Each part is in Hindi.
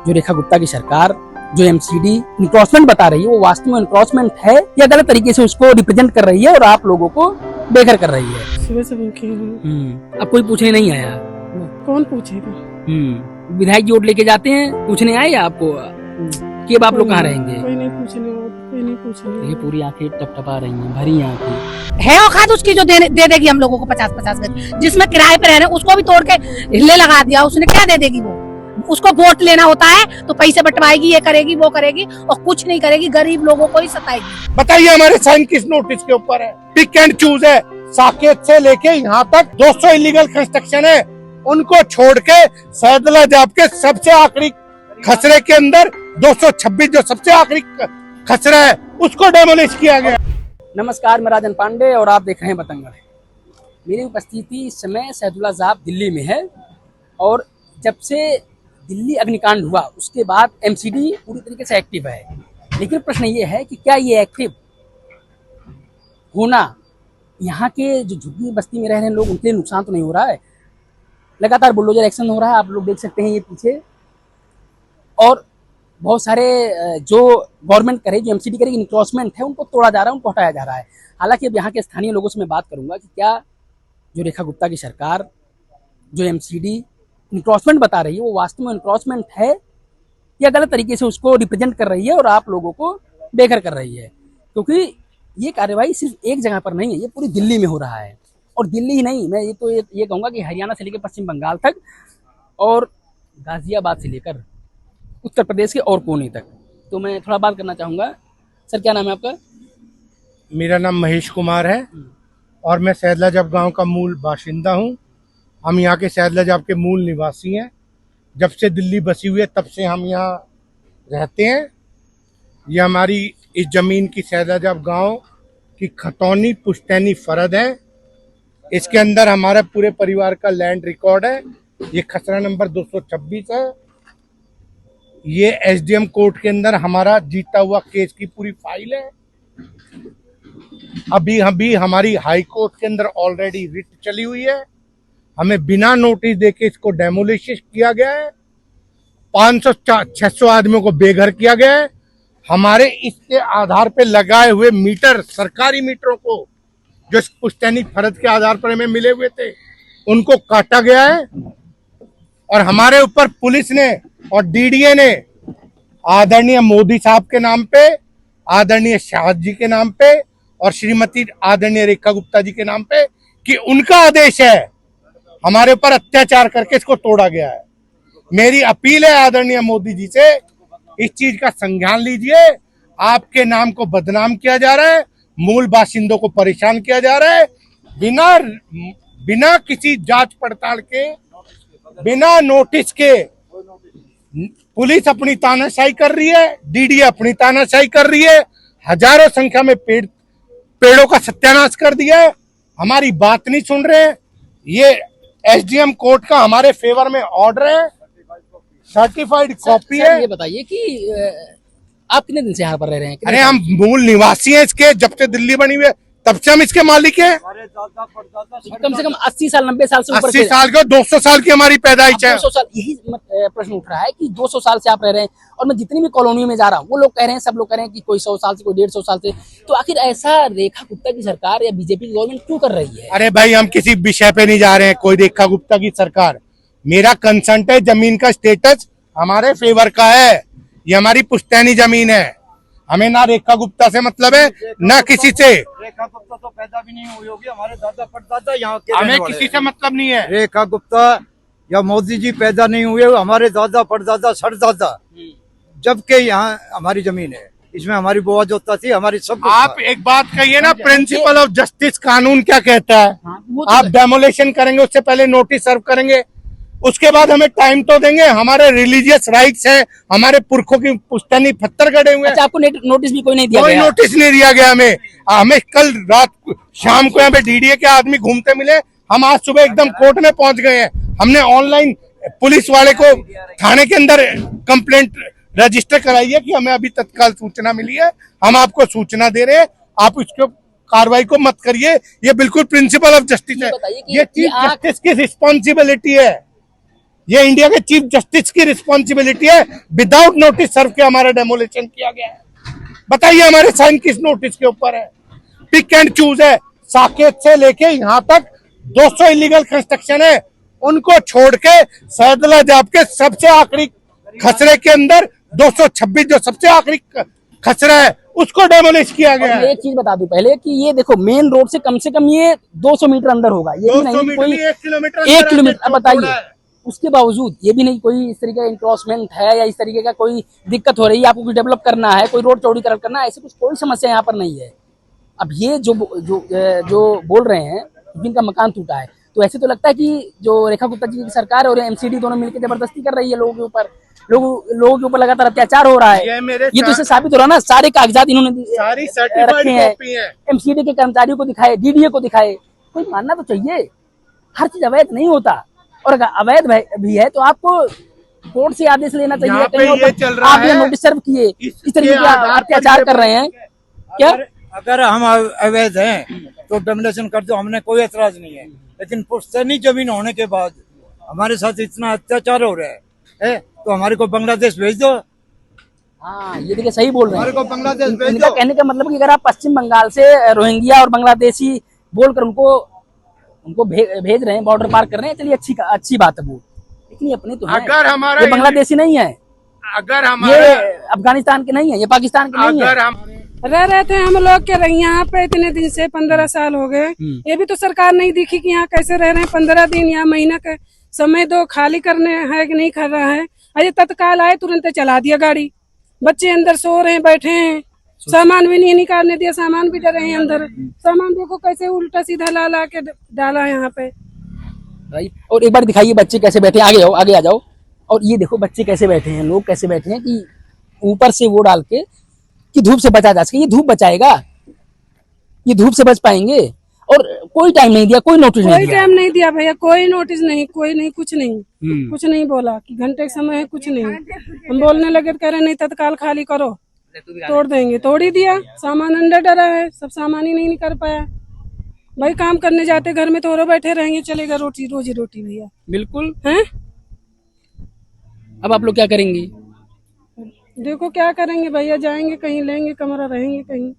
जो रेखा गुप्ता की सरकार जो एमसीडी इनक्रॉचमेंट बता रही है वो वास्तव में इनक्रॉचमेंट है या गलत तरीके से उसको रिप्रेजेंट कर रही है और आप लोगों को बेघर कर रही है। सुबह से भूखे हैं। अब कोई पूछने नहीं आया। कौन पूछेगा? विधायक जी वोट लेके जाते हैं, पूछने आए या आपको कि अब आप लोग कहाँ रहेंगे? कोई नहीं पूछने। ये पूरी आंखें टपटपा रही हैं, भरी आंखें। है औकात उसकी जो दे देगी हम लोगों को 50-50 गज, जिसमें किराए पे रह रहे हैं उसको भी तोड़ के हिले लगा दिया उसने, क्या दे देगी वो? उसको वोट लेना होता है तो पैसे बंटवाएगी, ये करेगी वो करेगी और कुछ नहीं करेगी, गरीब लोगों को ही सताएगी। बताइए हमारे साइन किस नोटिस के ऊपर है? पिक एंड चूज है। साकेत से लेके यहाँ तक 200 इलीगल कंस्ट्रक्शन है, उनको छोड़ के सैदला जाब के सबसे आखिरी खसरे के अंदर 226 जो सबसे आखिरी खसरा है उसको डेमोलिश किया गया। नमस्कार, मैं राजन पांडे और आप देख रहे हैं बतंगड़। मेरी उपस्थिति इस समय सैदुल्ला जाब दिल्ली में है और जब से दिल्ली अग्निकांड हुआ उसके बाद एमसीडी पूरी तरीके से एक्टिव है। लेकिन प्रश्न ये है कि क्या ये एक्टिव होना यहाँ के जो झुग्गी बस्ती में रह रहे हैं लोग उनके लिए नुकसान तो नहीं हो रहा है? लगातार बुलडोजर एक्शन हो रहा है, आप लोग देख सकते हैं ये पीछे, और बहुत सारे जो गवर्नमेंट करे, जो एमसीडी करेगी, इनक्रॉचमेंट है, उनको तोड़ा जा रहा है, उनको हटाया जा रहा है। हालांकि अब यहाँ के स्थानीय लोगों से मैं बात करूंगा कि क्या जो रेखा गुप्ता की सरकार जो एमसीडी इनक्रॉचमेंट बता रही है वो वास्तव में इनक्रॉचमेंट है या गलत तरीके से उसको रिप्रेजेंट कर रही है और आप लोगों को बेघर कर रही है। क्योंकि ये कार्यवाही सिर्फ एक जगह पर नहीं है, ये पूरी दिल्ली में हो रहा है। और दिल्ली ही नहीं, मैं ये कहूँगा कि हरियाणा से लेकर पश्चिम बंगाल तक और गाजियाबाद से लेकर उत्तर प्रदेश के और कोने तक। तो मैं थोड़ा बात करना चाहूँगा। सर, क्या नाम है आपका? मेरा नाम महेश कुमार है और मैं सैदला जाब गांव का मूल बाशिंदा हूं। हम यहाँ के सैदला जाब के मूल निवासी हैं। जब से दिल्ली बसी हुई है तब से हम यहाँ रहते हैं। ये हमारी इस जमीन की सैदला जाब गांव की खतौनी पुश्तैनी फरद है। इसके अंदर हमारे पूरे परिवार का लैंड रिकॉर्ड है। ये खसरा नंबर 226 है। ये एसडीएम कोर्ट के अंदर हमारा जीता हुआ केस की पूरी फाइल है। अभी हमारी हाई कोर्ट के अंदर ऑलरेडी रिट चली हुई है। हमें बिना नोटिस देके इसको डेमोलिश किया गया है। 500-600 आदमियों को बेघर किया गया है। हमारे इसके आधार पे लगाए हुए मीटर, सरकारी मीटरों को जो पुश्तैनी फरद के आधार पर हमें मिले हुए थे, उनको काटा गया है। और हमारे ऊपर पुलिस ने और डीडीए ने आदरणीय मोदी साहब के नाम पे, आदरणीय शाह जी के नाम पे और श्रीमती आदरणीय रेखा गुप्ता जी के नाम पे कि उनका आदेश है, हमारे ऊपर अत्याचार करके इसको तोड़ा गया है। मेरी अपील है आदरणीय मोदी जी से, इस चीज का संज्ञान लीजिए। आपके नाम को बदनाम किया जा रहा है, मूल बाशिंदों को परेशान किया जा रहा है, बिना किसी जांच पड़ताल के, बिना नोटिस के। पुलिस अपनी तानाशाही कर रही है, डीडीए अपनी तानाशाही कर रही है। हजारों संख्या में पेड़ों का सत्यानाश कर दिया है। हमारी बात नहीं सुन रहे हैं। ये एसडीएम कोर्ट का हमारे फेवर में ऑर्डर है, सर्टिफाइड कॉपी है। ये बताइए कि आप कितने दिन से यहाँ पर रह रहे हैं? अरे हम मूल निवासी हैं इसके। जब से दिल्ली बनी हुई है तब से हम इसके मालिक हैं। कम से कम 80 साल 90 साल से ऊपर 80 साल के 200 साल की हमारी पैदाइश है। 200 साल, यही प्रश्न उठ रहा है कि 200 साल से आप रह रहे हैं। और मैं जितनी भी कॉलोनियों में जा रहा हूँ वो लोग कह रहे हैं, सब लोग कह रहे हैं कि कोई 100 साल से, कोई 150 साल से। तो आखिर ऐसा रेखा गुप्ता की सरकार या बीजेपी की गवर्नमेंट क्यों कर रही है? अरे भाई, हम किसी विषय पे नहीं जा रहे हैं, कोई रेखा गुप्ता की सरकार। मेरा कंसर्न है, जमीन का स्टेटस हमारे फेवर का है। ये हमारी पुश्तैनी जमीन है। हमें ना रेखा गुप्ता से मतलब है ना किसी से। रेखा गुप्ता तो पैदा भी नहीं हुई होगी, हमारे दादा परदादा यहाँ के। हमें किसी से मतलब नहीं है। रेखा गुप्ता या मोदी जी पैदा नहीं हुए, हमारे दादा परदादा सरदादा, जबकि यहाँ हमारी जमीन है, इसमें हमारी बुआ जोता थी, हमारी सब। आप एक बात कहिए ना, प्रिंसिपल ऑफ जस्टिस कानून क्या कहता है? आप डेमोलेशन करेंगे उससे पहले नोटिस सर्व करेंगे, उसके बाद हमें टाइम तो देंगे। हमारे रिलीजियस राइट्स हैं, हमारे पुरखों की पुश्तैनी पत्थर गड़े हुए हैं। अच्छा, आपको नोटिस भी कोई नहीं दिया? कोई नोटिस नहीं दिया गया हमें कल रात शाम को यहाँ पे डीडीए के आदमी घूमते मिले। हम आज सुबह एकदम कोर्ट में पहुंच गए हैं। हमने ऑनलाइन पुलिस वाले को थाने के अंदर कंप्लेंट रजिस्टर कराई है कि हमें अभी तत्काल सूचना मिली है, हम आपको सूचना दे रहे हैं, आप इसको कार्रवाई को मत करिए। ये बिल्कुल प्रिंसिपल ऑफ जस्टिस है। ये चीफ जस्टिस की रिस्पॉन्सिबिलिटी है। ये इंडिया के चीफ जस्टिस की रिस्पॉन्सिबिलिटी है। विदाउट नोटिस सर्व के हमारा डेमोलिशन किया गया है। बताइए हमारे साइन किस नोटिस के ऊपर है? पिक एंड चूज है। साकेत से लेके यहाँ तक 200 इलीगल कंस्ट्रक्शन है, उनको छोड़ के सैदला जाप के सबसे आखिरी खसरे के अंदर 226 जो सबसे आखिरी खसरा है उसको डेमोलिश किया गया मैं है। एक चीज बता दूं पहले कि ये देखो मेन रोड से कम ये 200 मीटर अंदर होगा, ये भी 200 नहीं मीटर कोई नहीं, 1 किलोमीटर 1 किलोमीटर। अब छोड़ा बताइए है। उसके बावजूद ये भी नहीं कोई इस तरीके का इंक्रोचमेंट है या इस तरीके का कोई दिक्कत हो रही है, आपको कुछ डेवलप करना है, कोई रोड चौड़ीकरण करना है, ऐसे कुछ कोई समस्या यहाँ पर नहीं है। अब ये जो बोल रहे हैं जिनका मकान टूटा है, तो ऐसे तो लगता है कि जो रेखा गुप्ता जी की सरकार और एमसीडी दोनों मिलकर जबरदस्ती कर रही है लोगों के ऊपर, लोगों के ऊपर लगातार अत्याचार हो रहा है। ये तो इससे साबित हो रहा है ना, सारे कागजात इन्होंने सारी रखे सर्टिफाइड हैं, कॉपी है। एमसीडी के कर्मचारियों को दिखाए, डीडीए को दिखाए, कोई मानना तो चाहिए। हर चीज अवैध नहीं होता, और अगर अवैध भी है तो आपको कोर्ट से आदेश लेना चाहिए। यहाँ पे कहीं और ये चल रहा आप ये है, नोटिस सर्व किए, इसके इस तरीके का आधार पर अत्याचार कर रहे हैं क्या? अगर हम अवैध हैं तो डेमोलेशन कर दो, हमने कोई एतराज नहीं है। लेकिन पुश्तैनी जमीन होने के बाद हमारे साथ इतना अत्याचार हो रहा है तो हमारे को बांग्लादेश भेज दो। हाँ, ये देखिए सही बोल रहे हमारे हैं। को बांग्लादेश भेज इनका दो। कहने का मतलब कि अगर आप पश्चिम बंगाल से रोहिंग्या और बांग्लादेशी बोलकर उनको भेज रहे हैं, बॉर्डर पार कर रहे हैं, चलिए अच्छी बात है वो, लेकिन ये अपने तो हैं। अगर हमारा ये बांग्लादेशी नहीं है, अगर ये हमारा अफगानिस्तान के नहीं है, ये पाकिस्तान के नहीं है। अगर हम रह रहे थे हम लोग के यहाँ पे इतने दिन से 15 साल हो गए। ये भी तो सरकार नहीं दिखी कि यहाँ कैसे रह रहे हैं। 15 दिन या महीना का समय दो, खाली करने है कि नहीं कर रहा है। अरे तत्काल आए, तुरंत चला दिया गाड़ी, बच्चे अंदर सो रहे हैं, बैठे हैं, सामान भी नहीं निकालने दिया, सामान भी डरे हैं अंदर। सामान देखो कैसे उल्टा सीधा ला के डाला है यहाँ पे। राइट। और एक बार दिखाइए बच्चे कैसे बैठे हैं, आगे आ जाओ। और ये देखो बच्चे कैसे बैठे हैं, लोग कैसे बैठे हैं कि ऊपर से वो डाल के कि धूप से बचा जा सके। ये धूप बचाएगा? ये धूप से बच पाएंगे? और कोई टाइम नहीं दिया, कोई नोटिस नहीं कोई दिया। टाइम नहीं दिया भैया, कोई नोटिस नहीं, कोई नहीं, कुछ नहीं, कुछ नहीं बोला कि घंटे का समय है, कुछ नहीं। हम बोलने लगे तो कह रहे नहीं तत्काल खाली करो, तोड़ देंगे। तोड़ ही दिया, सामान अंदर डरा है, सब सामान ही नहीं कर पाया। भाई काम करने जाते घर में तो और बैठे रहेंगे, चलेगा रोजी रोटी भैया। बिल्कुल। हैं? अब आप लोग क्या करेंगे? देखो क्या करेंगे भैया, जाएंगे कहीं, लेंगे कमरा, रहेंगे कहीं।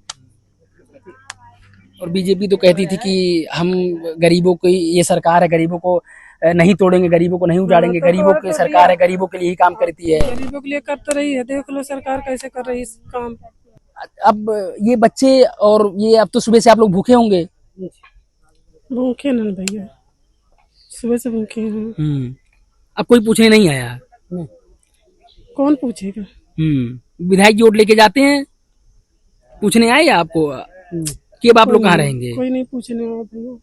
और बीजेपी तो कहती थी कि हम गरीबों को, ये सरकार है, गरीबों को नहीं तोड़ेंगे, गरीबों को नहीं उजाड़ेंगे, गरीबों की सरकार है, गरीबों के लिए ही काम करती है। गरीबों के लिए कर तो रही है, देख लो सरकार कैसे कर रही है इस काम। अब ये बच्चे और ये, अब तो सुबह से आप लोग भूखे होंगे। भूखे ना भैया, सुबह से भूखे हैं। अब कोई पूछने नहीं आया? कौन पूछेगा? विधायक जी वोट लेके जाते हैं, पूछने आए या आपको कि अब आप लोग कहाँ रहेंगे? कोई नहीं पूछने आया भैया,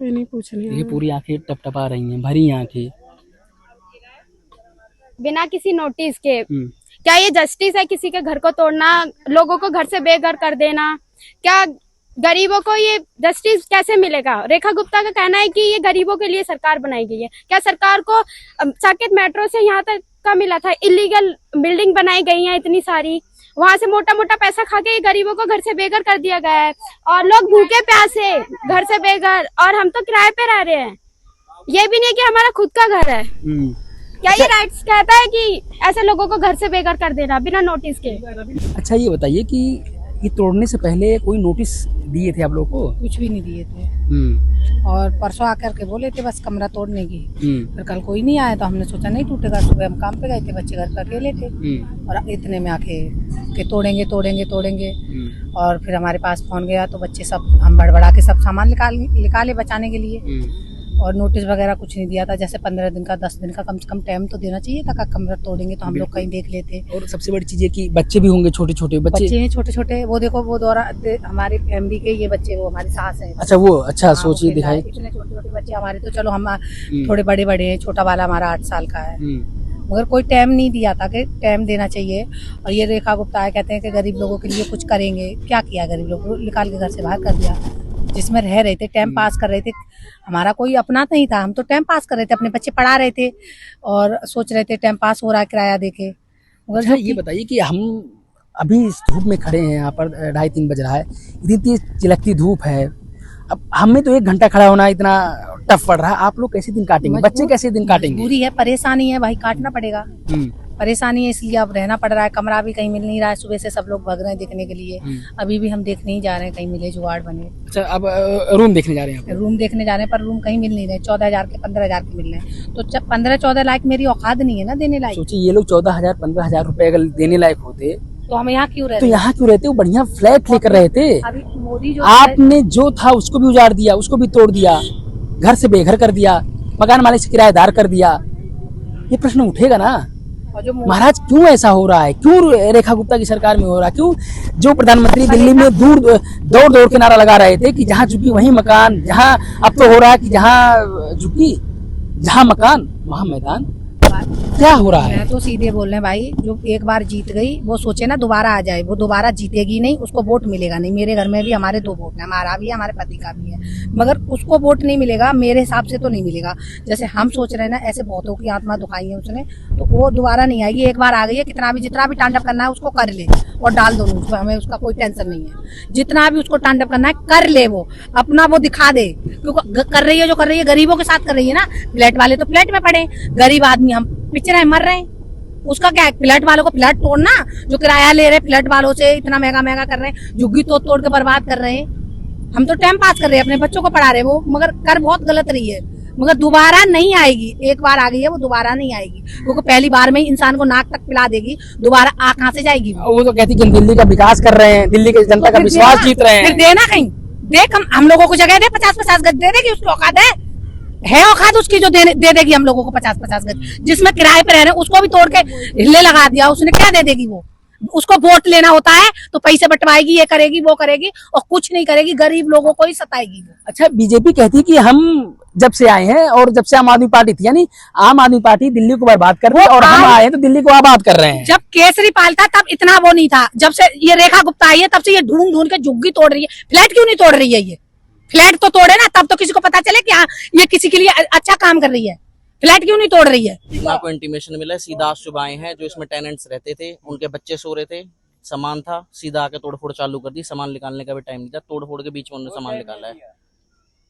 कोई नहीं पूछने ये आया। पूरी आंखें टपटपा रही हैं, भरी आंखें। बिना किसी नोटिस के क्या ये जस्टिस है? किसी के घर को तोड़ना, लोगों को घर से बेघर कर देना, क्या गरीबों को ये जस्टिस कैसे मिलेगा? रेखा गुप्ता का कहना है कि ये गरीबों के लिए सरकार बनाई गई है। क्या सरकार को साकेत मेट्रो से यहाँ तक का मिला था? इलीगल बिल्डिंग बनाई गई है इतनी सारी, वहां से मोटा मोटा पैसा खा के गरीबों को घर से बेघर कर दिया गया है, और लोग भूखे प्यासे घर से बेघर, और हम तो किराए पे रह रहे हैं। ये भी नहीं कि हमारा खुद का घर है। क्या ये राइट्स कहता है कि ऐसे लोगों को घर से बेघर कर देना बिना नोटिस के? अच्छा ये बताइए कि ये तोड़ने से पहले कोई नोटिस दिए थे आप लोगों को? कुछ भी नहीं दिए थे, और परसों आकर के बोले थे बस कमरा तोड़ने की। फिर कल कोई नहीं आया तो हमने सोचा नहीं टूटेगा। सुबह हम काम पे गए थे, बच्चे घर पर अकेले थे, और इतने में आके के तोड़ेंगे। और फिर हमारे पास फोन गया तो बच्चे सब, हम बड़बड़ा के सब सामान निकाले बचाने के लिए, और नोटिस वगैरह कुछ नहीं दिया था। जैसे 15 दिन का 10 दिन का कम से कम टाइम तो देना चाहिए था। कमरा तोड़ेंगे तो हम लोग कहीं देख लेते। और सबसे बड़ी चीज है कि बच्चे भी होंगे, छोटे छोटे बच्चे हैं, छोटे छोटे। वो देखो वो द्वारा हमारे एमडी के ये बच्चे, वो हमारी सास है। अच्छा वो, अच्छा सोचिए दिखाई। इतने छोटे छोटे बच्चे हमारे, तो चलो हम थोड़े बड़े बड़े हैं। छोटा वाला हमारा 8 साल का है, मगर कोई टाइम नहीं दिया था कि टाइम देना चाहिए। और ये रेखा गुप्ता कहते हैं कि गरीब लोगों के लिए कुछ करेंगे। क्या किया? गरीब लोगों को निकाल के घर से बाहर कर दिया। जिसमें रह रहे थे, टाइम पास कर रहे थे, हमारा कोई अपना नहीं था, हम तो टाइम पास कर रहे थे, अपने बच्चे पढ़ा रहे थे और सोच रहे थे टाइम पास हो रहा है किराया देके। अच्छा ये बताइए कि हम अभी इस धूप में खड़े हैं, यहाँ पर 2:30-3 बज रहा है, इतनी तेज चिलकती धूप है, अब हमें तो 1 घंटा खड़ा होना इतना टफ पड़ रहा है, आप लोग कैसे दिन काटेंगे, बच्चे कैसे दिन काटेंगे? बुरी है, परेशानी है भाई, काटना पड़ेगा। हम्म, परेशानी है इसलिए अब रहना पड़ रहा है, कमरा भी कहीं मिल नहीं रहा है, सुबह से सब लोग भाग रहे हैं देखने के लिए। अभी भी हम देखने ही जा रहे हैं, कहीं मिले जुगाड़ बने। अच्छा, अब रूम देखने जा रहे हैं आप? रूम देखने जा रहे हैं पर रूम कहीं मिल नहीं रहे, 14,000 के 15,000 के मिल रहे हैं, तो 15-14 लाख मेरी औकात नहीं है ना देने लायक। सोचिए ये लोग 14,000 15,000 रुपए अगर देने लायक होते तो हम यहाँ क्यों रह तो रहे हैं? यहाँ क्यों रहते? वो बढ़िया फ्लैट लेकर रहे थे। अभी मोदी जो आपने जो था उसको भी उजाड़ दिया, उसको भी तोड़ दिया, घर से बेघर कर दिया, मकान मालिक से किराएदार कर दिया। ये प्रश्न उठेगा ना और जो महाराज, क्यों ऐसा हो रहा है? क्यों रेखा गुप्ता की सरकार में हो रहा है? क्यों जो प्रधानमंत्री दिल्ली में दौड़ दौड़ के नारा लगा रहे थे कि जहाँ झुकी वहीं मकान, जहाँ अब तो हो रहा है कि जहाँ झुकी जहाँ मकान वहाँ मैदान, क्या हो रहा है? मैं तो सीधे बोल रहे हैं भाई, जो एक बार जीत गई वो सोचे ना दोबारा आ जाए, वो दोबारा जीतेगी नहीं, उसको वोट मिलेगा नहीं। मेरे घर में भी हमारे 2 वोट है, हमारा भी है, हमारे पति का भी है, मगर उसको वोट नहीं मिलेगा, मेरे हिसाब से तो नहीं मिलेगा। जैसे हम सोच रहे हैं ना, ऐसे बहुतों की आत्मा दुखाई है उसने, तो वो दोबारा नहीं आएगी। एक बार आ गई है, कितना भी जितना भी तांडव करना है उसको कर ले और डाल दो उसको, हमें उसका कोई टेंशन नहीं है। जितना भी उसको तांडव करना है कर ले, वो अपना वो दिखा दे, क्योंकि कर रही है जो कर रही है गरीबों के साथ कर रही है ना। फ्लैट वाले तो फ्लैट में पड़े, गरीब आदमी हम पिछड़े मर रहे हैं, उसका क्या है? फ्लैट वालों को फ्लैट तोड़ना, जो किराया ले रहे फ्लैट वालों से इतना महंगा महंगा कर रहे हैं, झुग्गी तोड़ के बर्बाद कर रहे हैं। हम तो टाइम पास कर रहे हैं, अपने बच्चों को पढ़ा रहे हैं, वो मगर कर बहुत गलत रही है, मगर दोबारा नहीं आएगी। एक बार आ गई है वो दोबारा नहीं आएगी, क्योंकि पहली बार में ही इंसान को नाक तक पिला देगी, दोबारा आ कहाँ से जाएगी वो? वो तो कहती कि हम दिल्ली का विकास कर रहे हैं, दिल्ली की जनता का फिर विश्वास देना, जीत रहे फिर हैं। देना कहीं, देख हम लोगों को जगह दे, 50-50 गज दे देगी, उसकी औकात है औकात उसकी, जो दे देगी हम लोगों को 50-50 गज। जिसमें किराए पे रह रहे हैं उसको भी तोड़ के हिले लगा दिया, उसने क्या दे देगी वो? उसको वोट लेना होता है तो पैसे बंटवाएगी, ये करेगी वो करेगी, और कुछ नहीं करेगी, गरीब लोगों को ही सताएगी वो। अच्छा, बीजेपी कहती कि हम जब से आए हैं और जब से आम आदमी पार्टी थी, यानी आम आदमी पार्टी दिल्ली को बर्बाद कर रही है और हम आए हैं तो दिल्ली को आबाद कर रहे हैं। जब केसरीपाल था तब इतना वो नहीं था, जब से ये रेखा गुप्ता आई है तब से ये ढूंढ ढूंढ के झुग्गी तोड़ रही है। फ्लैट क्यों नहीं तोड़ रही है? ये फ्लैट तो तोड़े ना, तब तो किसी को पता चले कि हाँ ये किसी के लिए अच्छा काम कर रही है। फ्लैट क्यों नहीं तोड़ रही है? ना को इंटीमेशन मिला, सीधा आज सुबह आए हैं। जो इसमें टेनेंट्स रहते थे उनके बच्चे सो रहे थे, सामान था, सीधा आके तोड़फोड़ चालू कर दी। सामान निकालने का भी टाइम नहीं था, तोड़फोड़ के बीच में उन्होंने सामान निकाला है।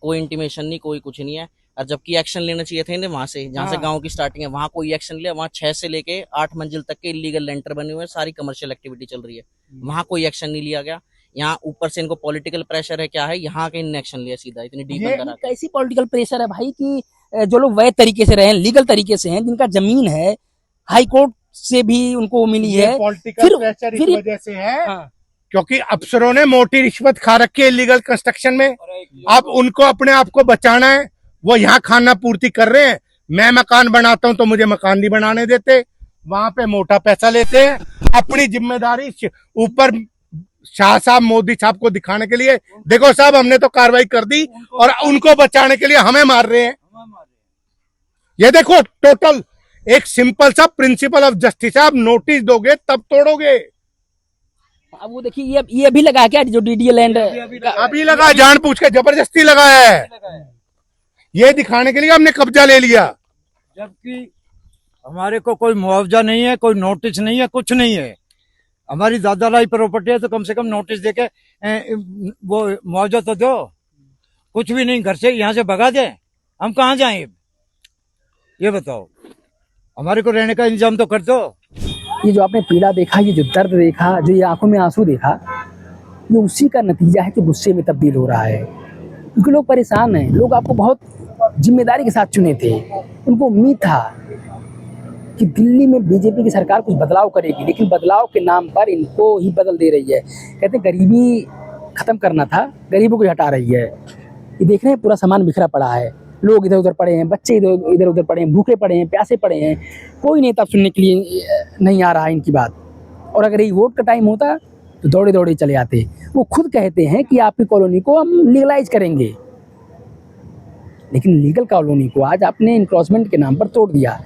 कोई इंटीमेशन नहीं, कोई कुछ नहीं है। और जबकि एक्शन लेना चाहिए था इन्हें वहां से, जहाँ से गांव की स्टार्टिंग है, वहां कोई एक्शन लिया। वहां 6 से लेके 8 मंजिल तक के इलीगल लेंटर बने हुए हैं, सारी कमर्शियल एक्टिविटी चल रही है, वहां कोई एक्शन नहीं लिया गया। यहाँ ऊपर से इनको पॉलिटिकल प्रेशर है, क्या है, यहाँ के इनने एक्शन लिया सीधा, इतनी डीप अंदर आके। कैसी पॉलिटिकल प्रेशर है भाई कि जो लोग वैध तरीके से रहे, लीगल तरीके से हैं, जिनका जमीन है, हाई कोर्ट से भी उनको मिली है, पॉलिटिकल प्रेशर इस वजह से है हाँ। क्योंकि अफसरों ने मोटी रिश्वत खा रखी है इलीगल कंस्ट्रक्शन में। अब उनको अपने आप को बचाना है, वो यहाँ खाना पूर्ति कर रहे हैं। मैं मकान बनाता हूँ तो मुझे मकान नहीं बनाने देते, वहां पे मोटा पैसा लेते हैं। अपनी जिम्मेदारी ऊपर शाह साहब मोदी साहब को दिखाने के लिए, देखो साहब हमने तो कार्रवाई कर दी, और उनको बचाने के लिए हमें मार रहे हैं। ये देखो टोटल एक सिंपल सा प्रिंसिपल ऑफ जस्टिस है, आप नोटिस दोगे तब तोड़ोगे। अब वो देखिए ये अभी लगा क्या, जो डीडीए लैंड अभी लगा, जान पूछ के जबरदस्ती लगाया है, ये दिखाने के लिए हमने कब्जा ले लिया। जबकि हमारे को कोई मुआवजा नहीं है, कोई नोटिस नहीं है, कुछ नहीं है। हमारी दादा लाई प्रॉपर्टी है तो कम से कम नोटिस देके वो मुआवजा तो दो। कुछ भी नहीं, घर से यहाँ से भगा दे, हम कहाँ जाएं? ये बताओ, हमारे को रहने का इंतजाम तो कर दो। ये जो आपने पीड़ा देखा, ये जो दर्द देखा, जो ये आंखों में आंसू देखा, ये उसी का नतीजा है जो गुस्से में तब्दील हो रहा है। क्योंकि लोग परेशान हैं, लोग आपको बहुत जिम्मेदारी के साथ चुने थे, उनको उम्मीद था कि दिल्ली में बीजेपी की सरकार कुछ बदलाव करेगी, लेकिन बदलाव के नाम पर इनको ही बदल दे रही है। कहते हैं गरीबी खत्म करना था, गरीबों को हटा रही है। ये देख रहे हैं पूरा सामान बिखरा पड़ा है, लोग इधर उधर पड़े हैं, बच्चे इधर उधर पड़े हैं, भूखे पड़े हैं, प्यासे पड़े हैं, कोई नेता सुनने के लिए नहीं आ रहा है इनकी बात। और अगर ये वोट का टाइम होता तो दौड़े दौड़े चले आते। वो खुद कहते हैं कि आपकी कॉलोनी को हम लीगलाइज करेंगे, लेकिन लीगल कॉलोनी को आज आपने इंक्रोचमेंट के नाम पर तोड़ दिया।